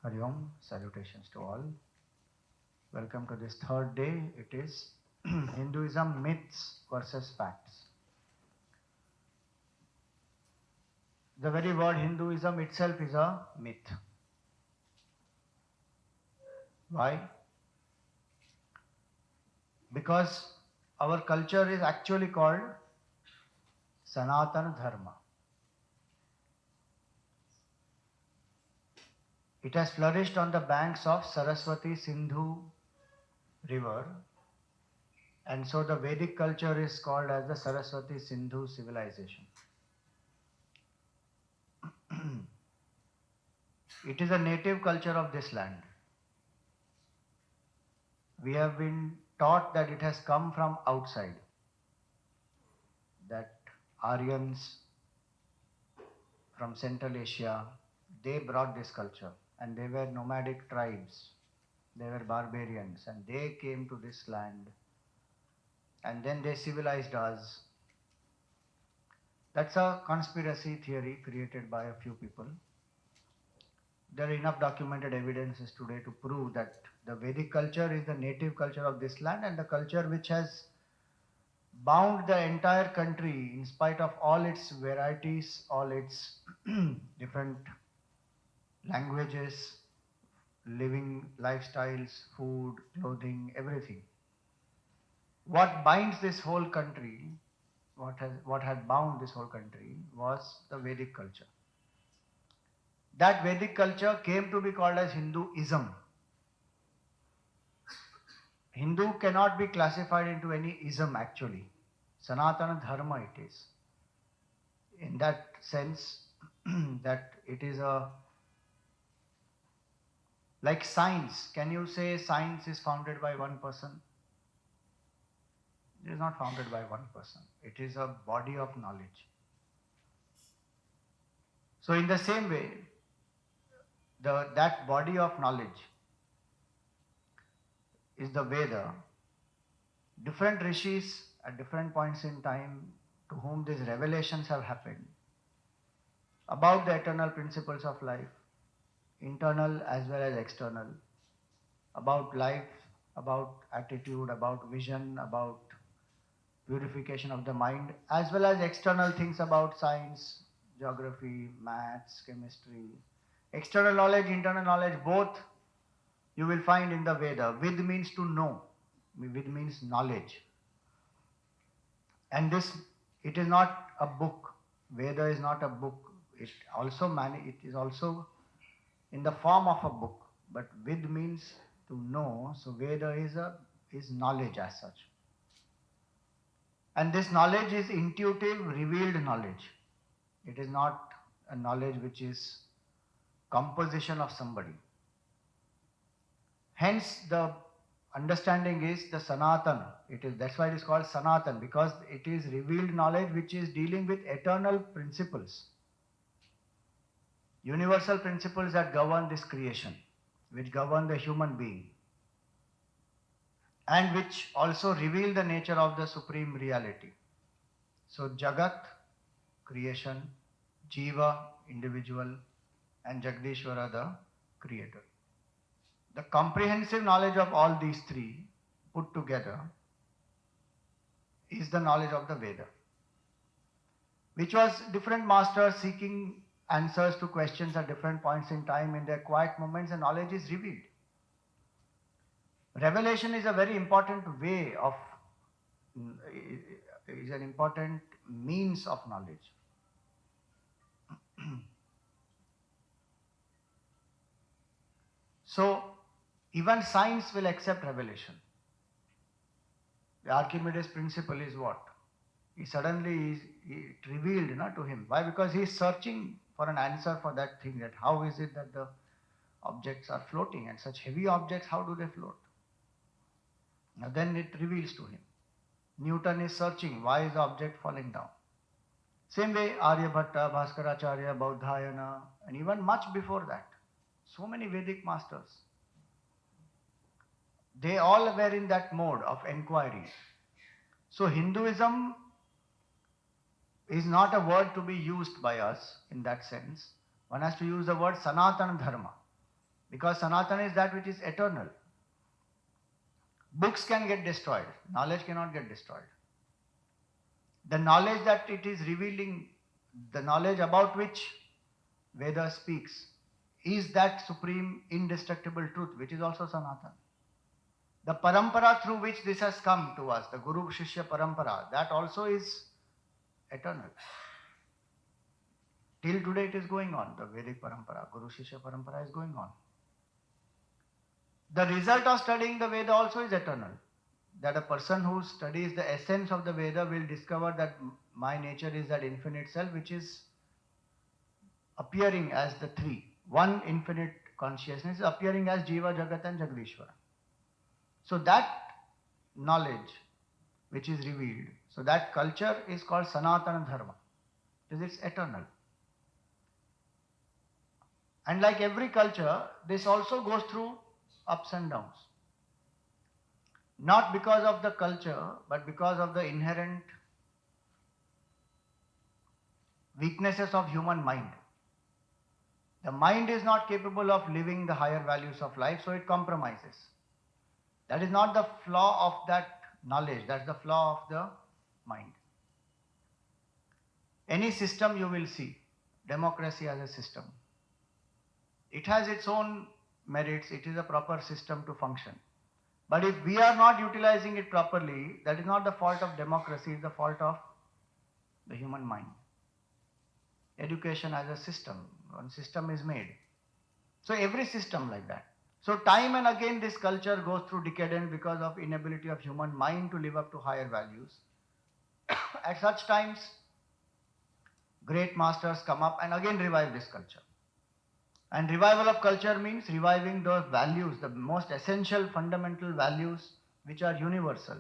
Hari Om, salutations to all. Welcome to this third day. It is Hinduism myths versus facts. The very word Hinduism itself is a myth. Why? Because our culture is actually called Sanatana Dharma. It has flourished on the banks of Saraswati Sindhu river, and so the Vedic culture is called as the Saraswati Sindhu civilization. It is a native culture of this land. We have been taught that it has come from outside, that Aryans from Central Asia, they brought this culture, and they were nomadic tribes, they were barbarians, and they came to this land, and then they civilized us. That's a conspiracy theory created by a few people. There are enough documented evidences today to prove that the Vedic culture is the native culture of this land, and the culture which has bound the entire country in spite of all its varieties, all its different languages, living lifestyles, food, clothing, everything. What binds this whole country, what had bound this whole country was the Vedic culture. That Vedic culture came to be called as Hinduism. Hindu cannot be classified into any ism actually. Sanatana Dharma it is. In that sense, that it is like science. Can you say science is founded by one person? It is not founded by one person. It is a body of knowledge. So in the same way, that body of knowledge is the Veda. Different rishis at different points in time to whom these revelations have happened about the eternal principles of life, internal as well as external, about life, about attitude, about vision, about purification of the mind, as well as external things about science, geography, maths, chemistry. External knowledge, internal knowledge, both you will find in the Veda. Vid means to know. Vid means knowledge. And this, it is not a book. Veda is not a book. It is also in the form of a book. But Vid means to know. So Veda is knowledge as such. And this knowledge is intuitive, revealed knowledge. It is not a knowledge which is composition of somebody. Hence, the understanding is the Sanatan. That's why it is called Sanatan, because it is revealed knowledge which is dealing with eternal principles, universal principles that govern this creation, which govern the human being, and which also reveal the nature of the supreme reality. So Jagat, creation, Jiva, individual, and Jagdishvara, the creator. The comprehensive knowledge of all these three put together is the knowledge of the Veda, which was different masters seeking answers to questions at different points in time. In their quiet moments, the knowledge is revealed. Revelation is a very important way of, is an important means of knowledge. So, even science will accept revelation. The Archimedes principle is what? It revealed to him. Why? Because he is searching for an answer for that thing, that how is it that the objects are floating, and such heavy objects, how do they float? Now then it reveals to him. Newton is searching, why is the object falling down? Same way Aryabhatta, Bhaskaracharya, Baudhayana, and even much before that. So many Vedic masters. They all were in that mode of enquiry. So Hinduism is not a word to be used by us in that sense. One has to use the word Sanatana Dharma. Because Sanatana is that which is eternal. Books can get destroyed, knowledge cannot get destroyed. The knowledge that it is revealing, the knowledge about which Veda speaks, is that supreme indestructible truth, which is also Sanatana. The parampara through which this has come to us, the Guru Shishya parampara, that also is eternal. Till today it is going on, the Vedic parampara, Guru Shishya parampara is going on. The result of studying the Veda also is eternal. That a person who studies the essence of the Veda will discover that my nature is that infinite self which is appearing as the three. One infinite consciousness is appearing as Jiva, Jagat and Jagadishwara. So that knowledge which is revealed, so that culture is called Sanatana Dharma, because it's eternal. And like every culture, this also goes through ups and downs. Not because of the culture, but because of the inherent weaknesses of human mind. The mind is not capable of living the higher values of life, so it compromises. That is not the flaw of that knowledge, that's the flaw of the mind. Any system you will see, democracy as a system, it has its own merits, it is a proper system to function. But if we are not utilizing it properly, that is not the fault of democracy, it's the fault of the human mind. Education as a system, one system is made. So every system like that. So time and again this culture goes through decadence because of inability of human mind to live up to higher values. At such times, great masters come up and again revive this culture. And revival of culture means reviving those values, the most essential fundamental values which are universal.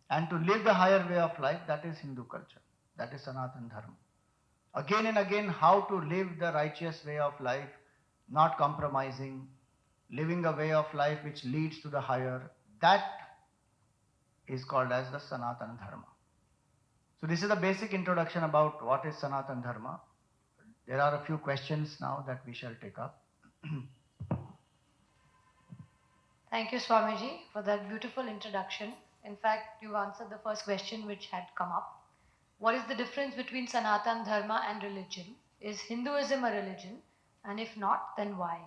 And to live the higher way of life, that is Hindu culture, that is Sanatana Dharma. Again and again, how to live the righteous way of life, not compromising, living a way of life which leads to the higher, that is called as the Sanatana Dharma. So this is the basic introduction about what is Sanatana Dharma. There are a few questions now that we shall take up. Thank you, Swamiji, for that beautiful introduction. In fact, you answered the first question which had come up. What is the difference between Sanatana Dharma and religion? Is Hinduism a religion? And if not, then why?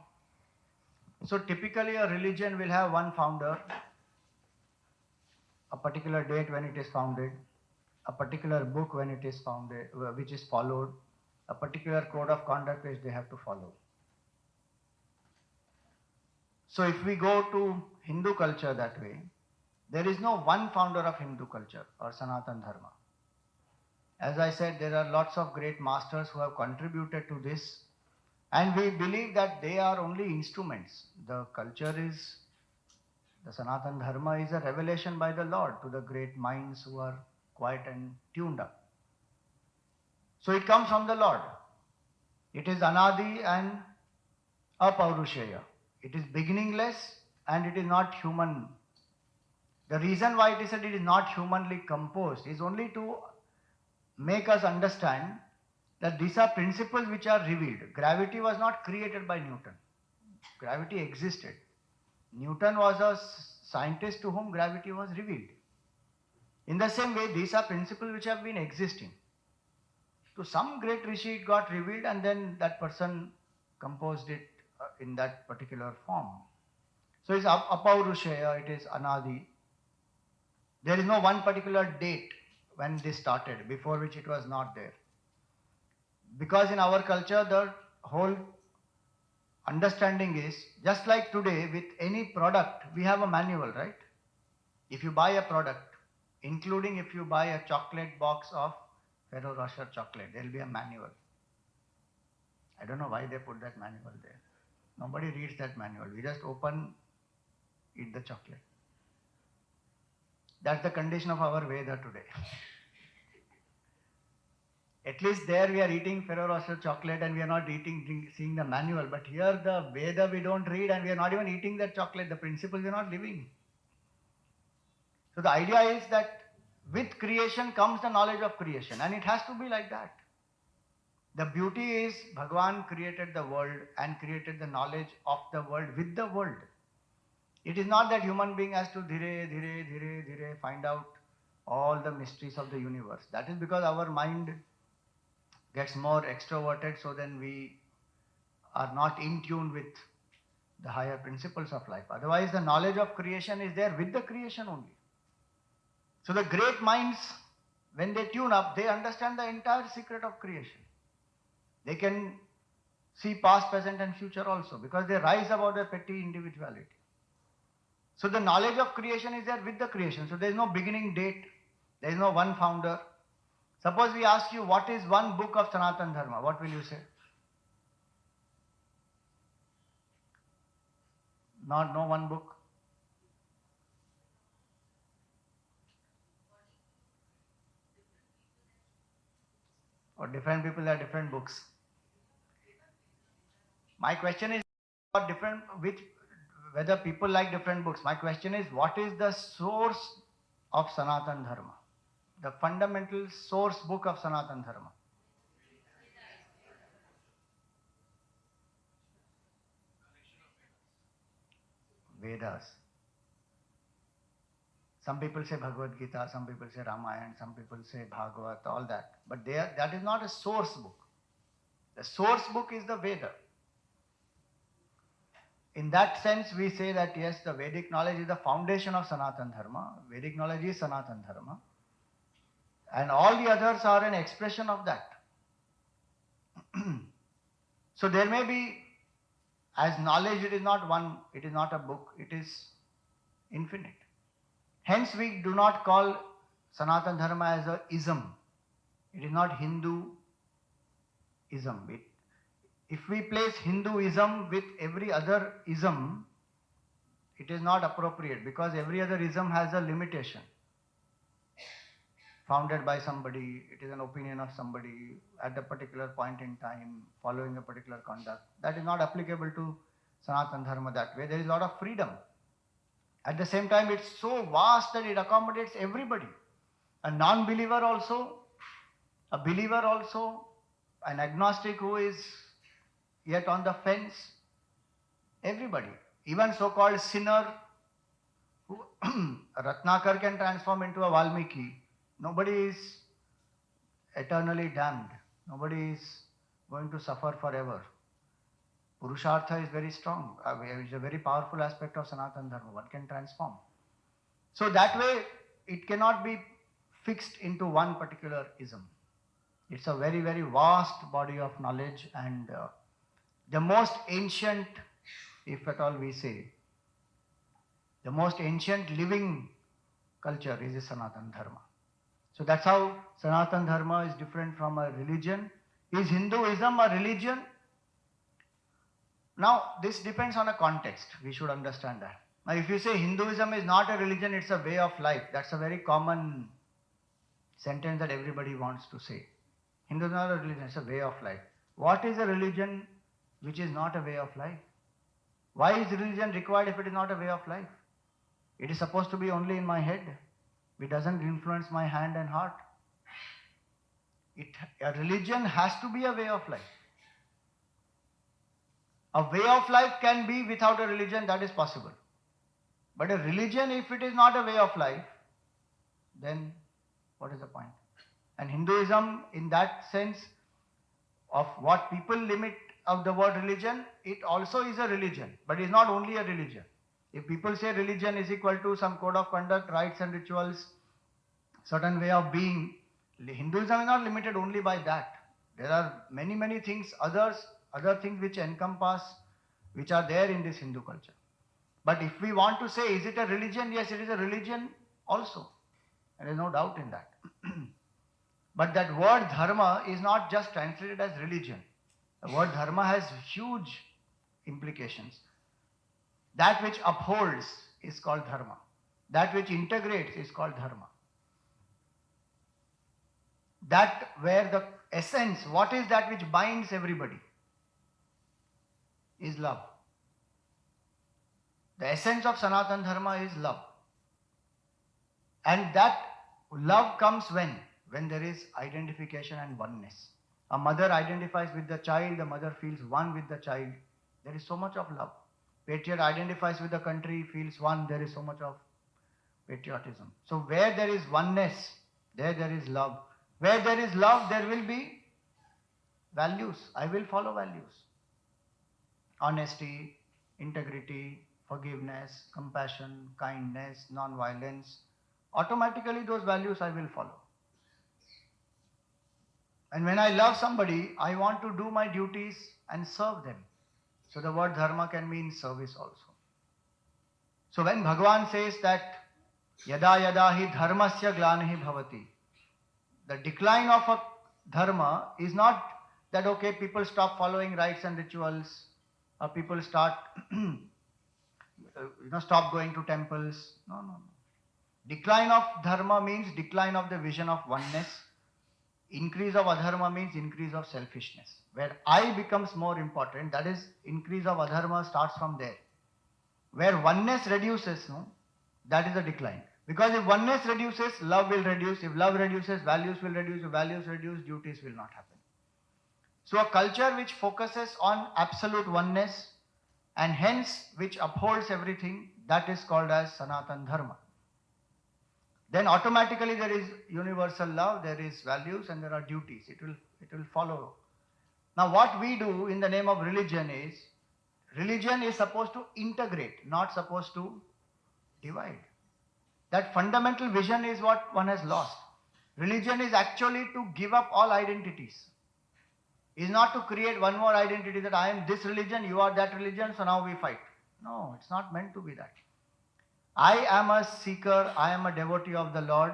So typically a religion will have one founder, a particular date when it is founded, a particular book when it is founded, which is followed, a particular code of conduct which they have to follow. So if we go to Hindu culture that way, there is no one founder of Hindu culture or Sanatana Dharma. As I said, there are lots of great masters who have contributed to this, and we believe that they are only instruments. The culture is, the Sanatana Dharma is a revelation by the Lord to the great minds who are quiet and tuned up. So it comes from the Lord. It is Anadi and Apaurushaya. It is beginningless and it is not human. The reason why it is said it is not humanly composed is only to make us understand that these are principles which are revealed. Gravity was not created by Newton. Gravity existed. Newton was a scientist to whom gravity was revealed. In the same way, these are principles which have been existing. To some great rishi it got revealed and then that person composed it in that particular form. So it's Apaurushaya, it is Anadi. There is no one particular date when this started, before which it was not there. Because in our culture the whole understanding is, just like today with any product, we have a manual, right? If you buy a product, including if you buy a chocolate box of Ferrero Rocher chocolate, there will be a manual. I don't know why they put that manual there. Nobody reads that manual. We just open, eat the chocolate. That's the condition of our Veda today. At least there we are eating Ferrero Rocher chocolate and we are not seeing the manual. But here the Veda we don't read and we are not even eating that chocolate. The principles we are not living. So the idea is that with creation comes the knowledge of creation, and it has to be like that. The beauty is Bhagavan created the world and created the knowledge of the world with the world. It is not that human being has to dhire find out all the mysteries of the universe. That is because our mind gets more extroverted, so then we are not in tune with the higher principles of life. Otherwise, the knowledge of creation is there with the creation only. So the great minds, when they tune up, they understand the entire secret of creation. They can see past, present and future also, because they rise above their petty individuality. So the knowledge of creation is there with the creation. So there is no beginning date, there is no one founder. Suppose we ask you, what is one book of Sanatana Dharma? What will you say? Not no one book. Or different people have different books. My question is not different, whether people like different books. My question is, what is the source of Sanatana Dharma? The fundamental source book of Sanatana Dharma. Vedas. Some people say Bhagavad Gita, some people say Ramayana, some people say Bhagavad, all that. But that is not a source book. The source book is the Veda. In that sense, we say that yes, the Vedic knowledge is the foundation of Sanatana Dharma. Vedic knowledge is Sanatana Dharma. And all the others are an expression of that. So there may be, as knowledge, it is not one, it is not a book, it is infinite. Hence we do not call Sanatana Dharma as a ism. It is not Hinduism. If we place Hinduism with every other ism, it is not appropriate, because every other ism has a limitation. Founded by somebody, it is an opinion of somebody at a particular point in time, following a particular conduct. That is not applicable to Sanatana Dharma that way. There is a lot of freedom. At the same time, it's so vast that it accommodates everybody. A non-believer also, a believer also, an agnostic who is yet on the fence, everybody. Even so-called sinner, who Ratnakar can transform into a Valmiki. Nobody is eternally damned. Nobody is going to suffer forever. Purushartha is very strong. It is a very powerful aspect of Sanatana Dharma. One can transform. So that way, it cannot be fixed into one particular ism. It's a very, very vast body of knowledge, and the most ancient, if at all we say, the most ancient living culture is Sanatana Dharma. So that's how Sanatana Dharma is different from a religion. Is Hinduism a religion? Now, this depends on a context. We should understand that. Now, if you say Hinduism is not a religion, it's a way of life, that's a very common sentence that everybody wants to say. Hinduism is not a religion, it's a way of life. What is a religion which is not a way of life? Why is religion required if it is not a way of life? It is supposed to be only in my head. It doesn't influence my hand and heart. A religion has to be a way of life. A way of life can be without a religion, that is possible. But a religion, if it is not a way of life, then what is the point? And Hinduism, in that sense of what people limit of the word religion, it also is a religion, but it is not only a religion. If people say religion is equal to some code of conduct, rites and rituals, certain way of being, Hinduism is not limited only by that. There are many, many things, other things which encompass, which are there in this Hindu culture. But if we want to say, is it a religion? Yes, it is a religion also. There is no doubt in that. But that word dharma is not just translated as religion. The word dharma has huge implications. That which upholds is called dharma. That which integrates is called dharma. That where the essence, what is that which binds everybody? Is love. The essence of Sanatana Dharma is love. And that love comes when? When there is identification and oneness. A mother identifies with the child, the mother feels one with the child. There is so much of love. Patriot identifies with the country, feels one, there is so much of patriotism. So where there is oneness, there is love. Where there is love, there will be values. I will follow values. Honesty, integrity, forgiveness, compassion, kindness, non-violence. Automatically those values I will follow. And when I love somebody, I want to do my duties and serve them. So the word dharma can mean service also. So when Bhagavan says that yada yada hi dharmasya glanihi bhavati, the decline of a dharma is not that okay, people stop following rites and rituals, or people start stop going to temples. No. Decline of dharma means decline of the vision of oneness. Increase of adharma means increase of selfishness. Where I becomes more important, that is increase of adharma starts from there. Where oneness reduces, that is a decline. Because if oneness reduces, love will reduce. If love reduces, values will reduce. If values reduce, duties will not happen. So a culture which focuses on absolute oneness and hence which upholds everything, that is called as Sanatan Dharma. Then automatically there is universal love, there is values and there are duties. It will follow. Now what we do in the name of religion is supposed to integrate, not supposed to divide. That fundamental vision is what one has lost. Religion is actually to give up all identities. Is not to create one more identity that I am this religion, you are that religion, so now we fight. No, it's not meant to be that. I am a seeker, I am a devotee of the Lord,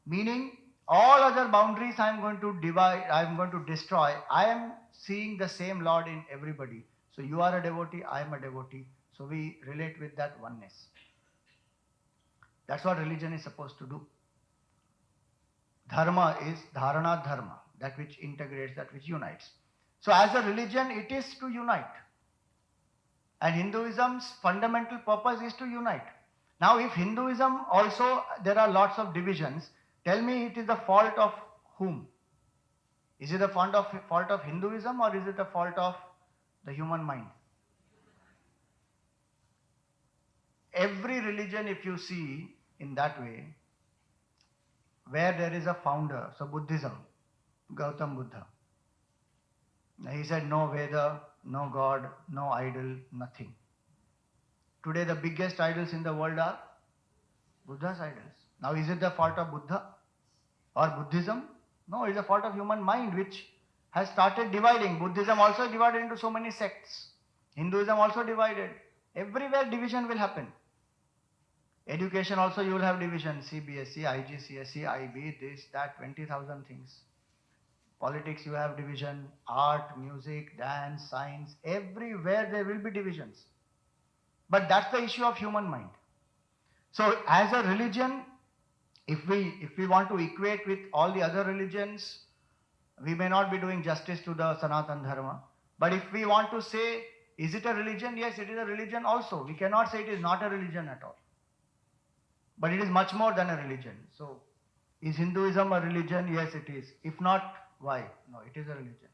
meaning all other boundaries I am going to divide, I am going to destroy. I am seeing the same Lord in everybody. So you are a devotee, I am a devotee. So we relate with that oneness. That's what religion is supposed to do. Dharma is dharana dharma, that which integrates, that which unites. So as a religion, it is to unite. And Hinduism's fundamental purpose is to unite. Now if Hinduism also, there are lots of divisions, tell me it is the fault of whom? Is it the fault of Hinduism or is it the fault of the human mind? Every religion, if you see in that way, where there is a founder, so Buddhism, Gautam Buddha. He said no Veda, no God, no idol, nothing. Today the biggest idols in the world are Buddha's idols. Now is it the fault of Buddha or Buddhism? No, it is the fault of human mind which has started dividing. Buddhism also divided into so many sects. Hinduism also divided. Everywhere division will happen. Education also you will have division. CBSE, IGCSE, IB, this, that, 20,000 things. Politics you have division. Art, music, dance, science. Everywhere there will be divisions. But that's the issue of human mind. So as a religion, if we want to equate with all the other religions, we may not be doing justice to the Sanatan Dharma. But if we want to say, is it a religion? Yes, it is a religion also. We cannot say it is not a religion at all. But it is much more than a religion. So, is Hinduism a religion? Yes, it is. If not, why? No, it is a religion.